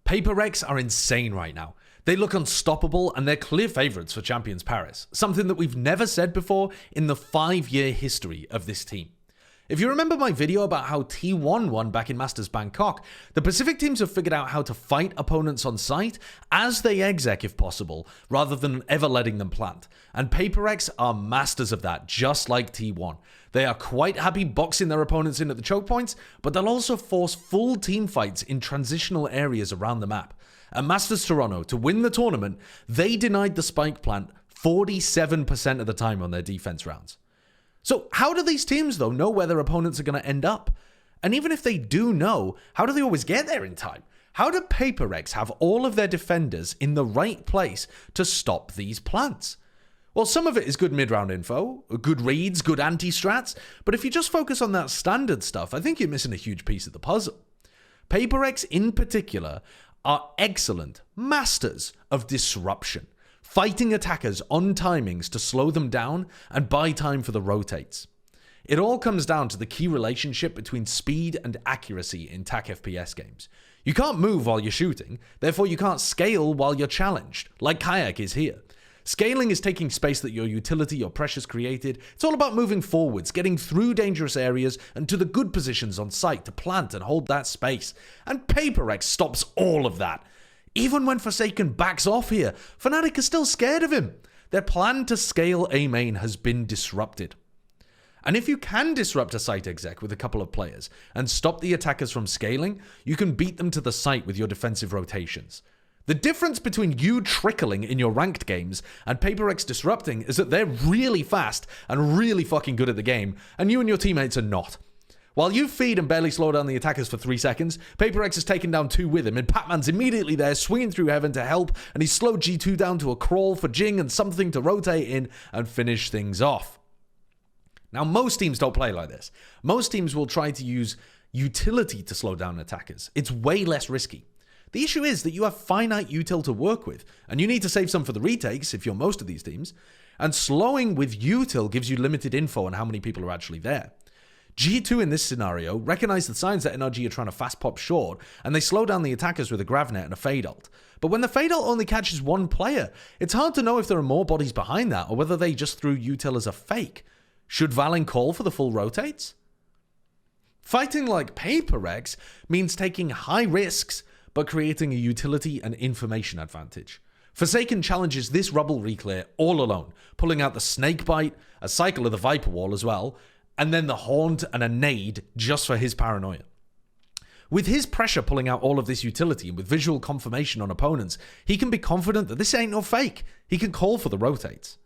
Paper Rex are insane right now. They look unstoppable and they're clear favourites for Champions Paris, something that we've never said before in the 5-year history of this team. If you remember my video about how T1 won back in Masters Bangkok, the Pacific teams have figured out how to fight opponents on site as they exec if possible, rather than ever letting them plant. And Paper Rex are masters of that, just like T1. They are quite happy boxing their opponents in at the choke points, but they'll also force full team fights in transitional areas around the map. At Masters Toronto, to win the tournament, they denied the spike plant 47% of the time on their defense rounds. So how do these teams, though, know where their opponents are going to end up? And even if they do know, how do they always get there in time? How do Paper Rex have all of their defenders in the right place to stop these plants? Well, some of it is good mid-round info, good reads, good anti-strats, but if you just focus on that standard stuff, I think you're missing a huge piece of the puzzle. Paper Rex, in particular, are excellent masters of disruption, fighting attackers on timings to slow them down and buy time for the rotates. It all comes down to the key relationship between speed and accuracy in TAC FPS games. You can't move while you're shooting, therefore you can't scale while you're challenged, like Kayak is here. Scaling is taking space that your utility or pressures created. It's all about moving forwards, getting through dangerous areas and to the good positions on site to plant and hold that space. And Paper Rex stops all of that. Even when Forsaken backs off here, Fnatic are still scared of him. Their plan to scale A main has been disrupted. And if you can disrupt a site exec with a couple of players and stop the attackers from scaling, you can beat them to the site with your defensive rotations. The difference between you trickling in your ranked games and Paper Rex disrupting is that they're really fast and really fucking good at the game, and you and your teammates are not. While you feed and barely slow down the attackers for 3 seconds, Paper Rex has taken down 2 with him, and Pac-Man's immediately there swinging through heaven to help, and he's slowed G2 down to a crawl for Jing and something to rotate in and finish things off. Now, most teams don't play like this. Most teams will try to use utility to slow down attackers. It's way less risky. The issue is that you have finite util to work with, and you need to save some for the retakes if you're most of these teams, and slowing with util gives you limited info on how many people are actually there. G2 in this scenario recognize the signs that NRG are trying to fast pop short, and they slow down the attackers with a Gravnet and a Fade ult. But when the Fade ult only catches one player, it's hard to know if there are more bodies behind that, or whether they just threw util as a fake. Should Valen call for the full rotates? Fighting like Paper Rex means taking high risks, but creating a utility and information advantage. Forsaken challenges this rubble reclear all alone, pulling out the Snakebite, a cycle of the Viper Wall as well, and then the Haunt and a nade just for his paranoia. With his pressure pulling out all of this utility and with visual confirmation on opponents, he can be confident that this ain't no fake. He can call for the rotates.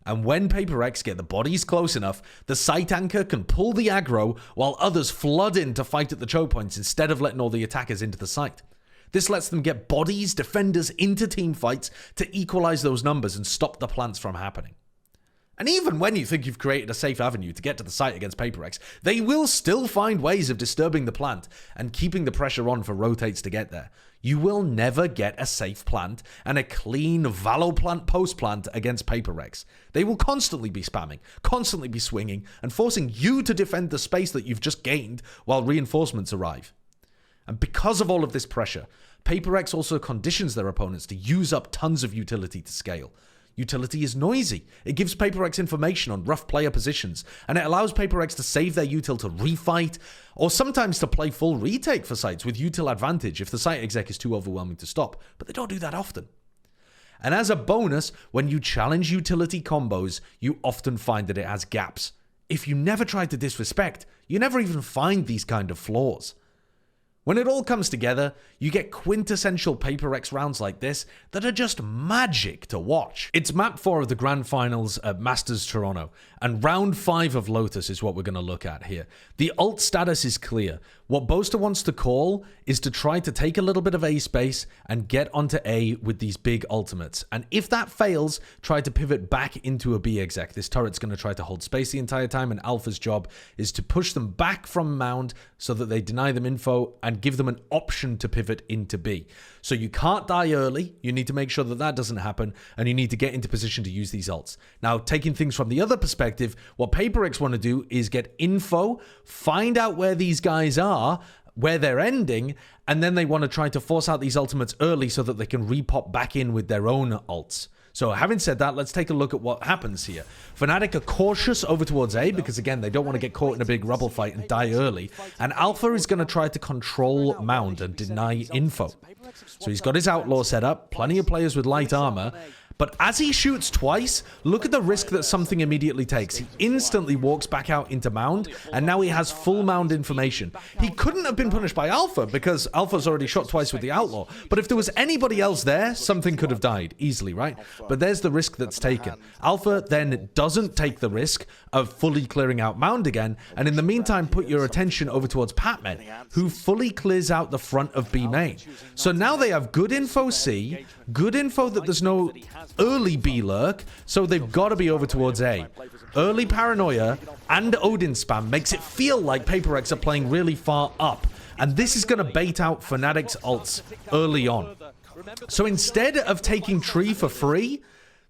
And when Paper Rex get the bodies close enough, the site anchor can pull the aggro while others flood in to fight at the choke points instead of letting all the attackers into the site. This lets them get bodies, defenders into team fights to equalize those numbers and stop the plants from happening. And even when you think you've created a safe avenue to get to the site against Paper Rex, they will still find ways of disturbing the plant and keeping the pressure on for rotates to get there. You will never get a safe plant and a clean Valo plant post plant against Paper Rex. They will constantly be spamming, constantly be swinging, and forcing you to defend the space that you've just gained while reinforcements arrive. And because of all of this pressure, Paper Rex also conditions their opponents to use up tons of utility to scale. Utility is noisy. It gives Paper Rex information on rough player positions, and it allows Paper Rex to save their util to refight, or sometimes to play full retake for sites with util advantage if the site exec is too overwhelming to stop, but they don't do that often. And as a bonus, when you challenge utility combos, you often find that it has gaps. If you never try to disrespect, you never even find these kind of flaws. When it all comes together, you get quintessential Paper Rex rounds like this that are just magic to watch. It's map 4 of the Grand Finals at Masters Toronto, and round 5 of Lotus is what we're going to look at here. The ult status is clear. What Boaster wants to call is to try to take a little bit of A space and get onto A with these big ultimates. And if that fails, try to pivot back into a B exec. This turret's going to try to hold space the entire time, and Alpha's job is to push them back from Mound so that they deny them info and give them an option to pivot into B. So you can't die early, you need to make sure that that doesn't happen, and you need to get into position to use these ults. Now, taking things from the other perspective, what Paper Rex want to do is get info, find out where these guys are, where they're ending, and then they want to try to force out these ultimates early so that they can repop back in with their own ults. So having said that, let's take a look at what happens here. Fnatic are cautious over towards A because, again, they don't want to get caught in a big rubble fight and die early. And Alpha is going to try to control Mound and deny info. So he's got his Outlaw set up, plenty of players with light armor. But as he shoots twice, look at the risk that something immediately takes. He instantly walks back out into Mound, and now he has full Mound information. He couldn't have been punished by Alpha, because Alpha's already shot twice with the Outlaw. But if there was anybody else there, something could have died easily, right? But there's the risk that's taken. Alpha then doesn't take the risk of fully clearing out Mound again, and in the meantime, put your attention over towards Patman, who fully clears out the front of B main. So now they have good info C, good info that there's no early B lurk, so they've got to be over towards A. Early paranoia and Odin spam makes it feel like PaperX are playing really far up, and this is going to bait out Fnatic's ults early on. So instead of taking tree for free,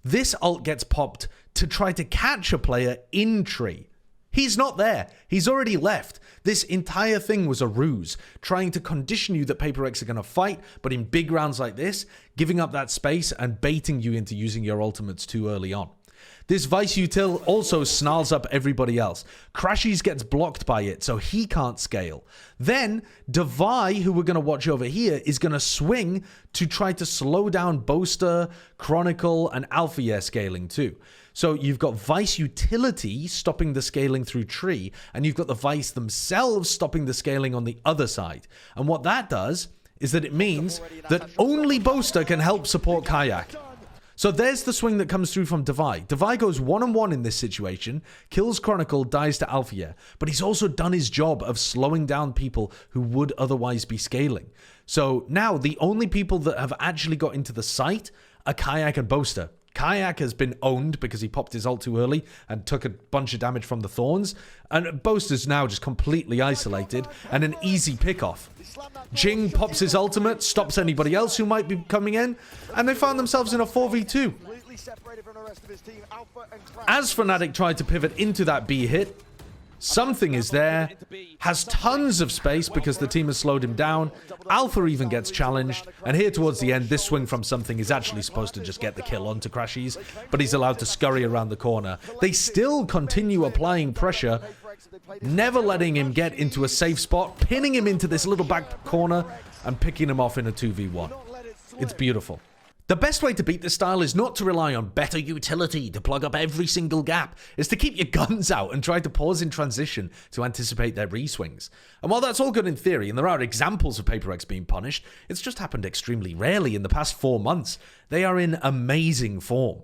this ult gets popped to try to catch a player in tree. He's not there. He's already left. This entire thing was a ruse, trying to condition you that PaperX are going to fight, but in big rounds like this, giving up that space and baiting you into using your ultimates too early on. This Vice Util also snarls up everybody else. Crashies gets blocked by it, so he can't scale. Then, Devi, who we're going to watch over here, is going to swing to try to slow down Boaster, Chronicle, and Alpha scaling too. So you've got Vice Utility stopping the scaling through tree, and you've got the Vice themselves stopping the scaling on the other side. And what that does is that it means that only Boaster can help support Kayak. So there's the swing that comes through from Devi. Devi goes one-on-one in this situation, kills Chronicle, dies to Alpha, but he's also done his job of slowing down people who would otherwise be scaling. So now the only people that have actually got into the site are Kayak and Boaster. Kayak has been owned because he popped his ult too early and took a bunch of damage from the Thorns. And Boaster's now just completely isolated and an easy pick-off. Jing pops his ultimate, stops anybody else who might be coming in, and they found themselves in a 4v2. As Fnatic tried to pivot into that B hit, something is there, has tons of space because the team has slowed him down. Alpha even gets challenged, and here towards the end, this swing from something is actually supposed to just get the kill onto Crashies, but he's allowed to scurry around the corner. They still continue applying pressure, never letting him get into a safe spot, pinning him into this little back corner, and picking him off in a 2v1. It's beautiful. The best way to beat this style is not to rely on better utility to plug up every single gap. It's to keep your guns out and try to pause in transition to anticipate their re-swings. And while that's all good in theory, and there are examples of PaperX being punished, it's just happened extremely rarely in the past 4 months. They are in amazing form.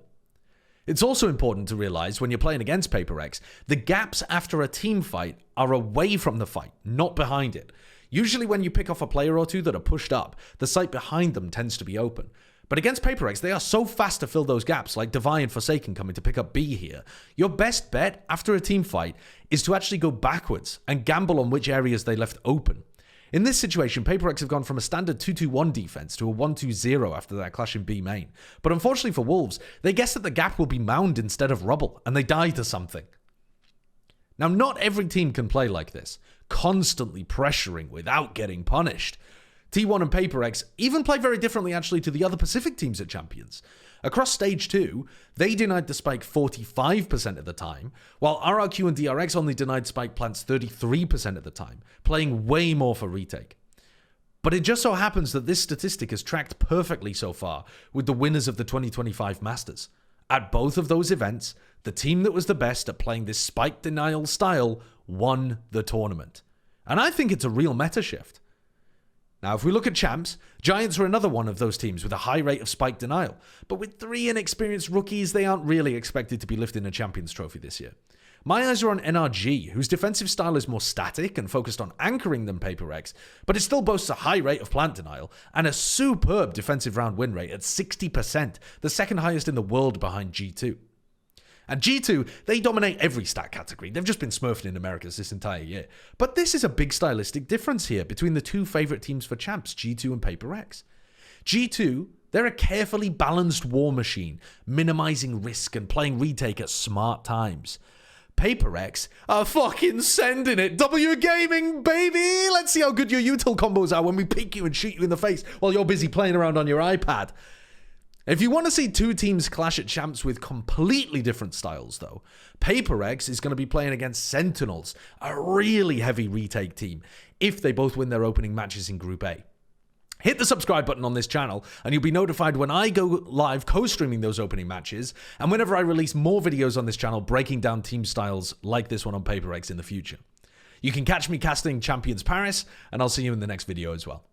It's also important to realize when you're playing against PaperX, the gaps after a team fight are away from the fight, not behind it. Usually when you pick off a player or two that are pushed up, the site behind them tends to be open. But against PaperX, they are so fast to fill those gaps, like Devi and Forsaken coming to pick up B here. Your best bet after a team fight is to actually go backwards and gamble on which areas they left open. In this situation, PaperX have gone from a standard 2-2-1 defense to a 1-2-0 after that clash in B main. But unfortunately for Wolves, they guess that the gap will be mound instead of rubble, and they die to something. Now, not every team can play like this, constantly pressuring without getting punished. T1 and PaperX even play very differently actually to the other Pacific teams at Champions. Across Stage 2, they denied the spike 45% of the time, while RRQ and DRX only denied spike plants 33% of the time, playing way more for retake. But it just so happens that this statistic has tracked perfectly so far with the winners of the 2025 Masters. At both of those events, the team that was the best at playing this spike denial style won the tournament. And I think it's a real meta shift. Now, if we look at Champs, Giants are another one of those teams with a high rate of spike denial. But with 3 inexperienced rookies, they aren't really expected to be lifting a Champions Trophy this year. My eyes are on NRG, whose defensive style is more static and focused on anchoring than PaperX, but it still boasts a high rate of plant denial and a superb defensive round win rate at 60%, the second highest in the world behind G2. And G2, they dominate every stat category. They've just been smurfing in Americas this entire year. But this is a big stylistic difference here between the two favorite teams for champs, G2 and PaperX. G2, they're a carefully balanced war machine, minimizing risk and playing retake at smart times. PaperX are fucking sending it. W Gaming, baby! Let's see how good your util combos are when we pick you and shoot you in the face while you're busy playing around on your iPad. If you want to see two teams clash at champs with completely different styles, though, PaperX is going to be playing against Sentinels, a really heavy retake team, if they both win their opening matches in Group A. Hit the subscribe button on this channel, and you'll be notified when I go live co-streaming those opening matches, and whenever I release more videos on this channel breaking down team styles like this one on PaperX in the future. You can catch me casting Champions Paris, and I'll see you in the next video as well.